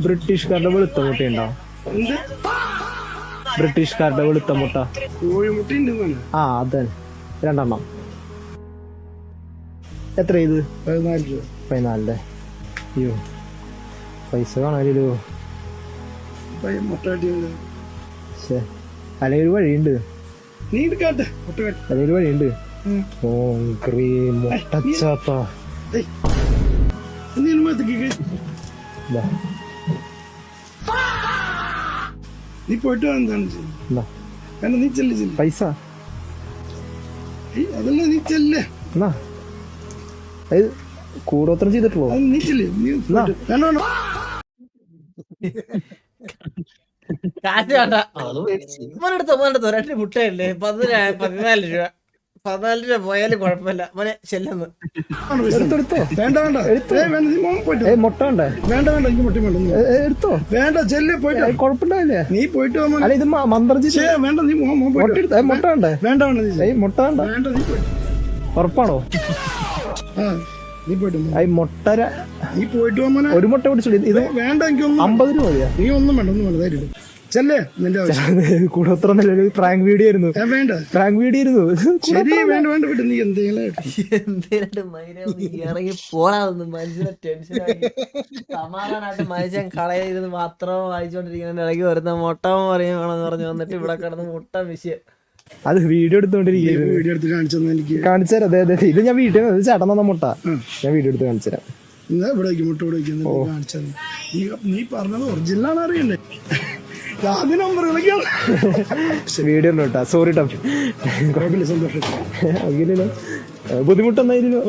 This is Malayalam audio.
ബ്രിട്ടീഷുകാരുടെ വെളുത്ത മുട്ടയുണ്ടോ? ബ്രിട്ടീഷുകാരുടെ വെളുത്ത മുട്ട. ആ അതെ, 2 എത്ര ഇത്? 14. അയ്യോ പൈസ കാണാലോ. അല്ലെങ്കിൽ ഒരു വഴിയുണ്ട്, അല്ലെങ്കിൽ ഒരു വഴിയുണ്ട്. ഓ ക്രീം മുട്ടച്ചാത്ത. നീ പോയിട്ട് നീ ചെല്ലു പൈസ അതല്ല, നീ ചെല്ലേ കൂടോത്രം ചെയ്തിട്ടുള്ളൂ. നീ ചെല്ലേ കാശ് വേണ്ട. മോനെടുത്തോ 2 മുട്ടയല്ലേ, 14 രൂപ. 14 രൂപ പോയാലും കുഴപ്പമില്ല മോനെ, ചെല്ലുന്നു. മുട്ട വേണ്ടേ? വേണ്ട എനിക്ക് മുട്ട വേണ്ട. എടുത്തോ, വേണ്ട ചെല്ലേ പോയിട്ട്. കുഴപ്പമില്ലാവില്ലേ? നീ പോയിട്ട് അല്ല ഇത് മന്ത്രം വേണ്ട, നീ മുട്ട വേണ്ടേ? വേണ്ട മുട്ട വേണ്ട. വേണ്ട നീ പോയിട്ട്. ഉറപ്പാണോ? നീ പോയിട്ട് നീ പോയിട്ട് പോകാൻ. ഒരു മുട്ട പിടിച്ചോളൂ. ഇത് വേണ്ട, എനിക്കൊന്നും 50 രൂപ മതിയാ? നീ ഒന്നും വേണ്ട ധൈര്യം ചെല്ലേ. നിന്റെ കൂടോത്ര പ്രാങ്ക് വീഡിയോ ആയിരുന്നു. വേണ്ട പ്രാങ്ക് വീഡിയോ ആയിരുന്നു. ശരി വേണ്ട വിട്ട് നീ എന്തെങ്കിലും ഇറങ്ങി പോണാന്ന് മനുഷ്യനെ ടെൻഷനായി. സമാധാനമായിട്ട് മനുഷ്യൻ കളയിരുന്ന് പത്രം വായിച്ചോണ്ടിരിക്കുന്ന ഇടയ്ക്ക് വരുന്ന മുട്ട പറയുവാണെന്ന് പറഞ്ഞു വന്നിട്ട് ഇവിടെ കിടന്ന് മുട്ട വിഷയം. അത് വീഡിയോ എടുത്തോണ്ടിരിക്കുന്നു. വീഡിയോ എടുത്ത് കാണിച്ചു തരാം. അതെ ഇത് ഞാൻ വീട്ടിൽ ചേട്ടൻ തന്ന മുട്ട ഞാൻ വീഡിയോ എടുത്ത് കാണിച്ചു തരാം. ഇവിടെ മുട്ട കാണിച്ചത് നീ പറഞ്ഞത് ഒറിജിനലാണ് അറിയണ്ടേ. ആദ്യ നമ്പർ വീഡിയോ കേട്ടാ. സോറി ട്ടോ. സന്തോഷം ബുദ്ധിമുട്ടൊന്നായിരുന്നു.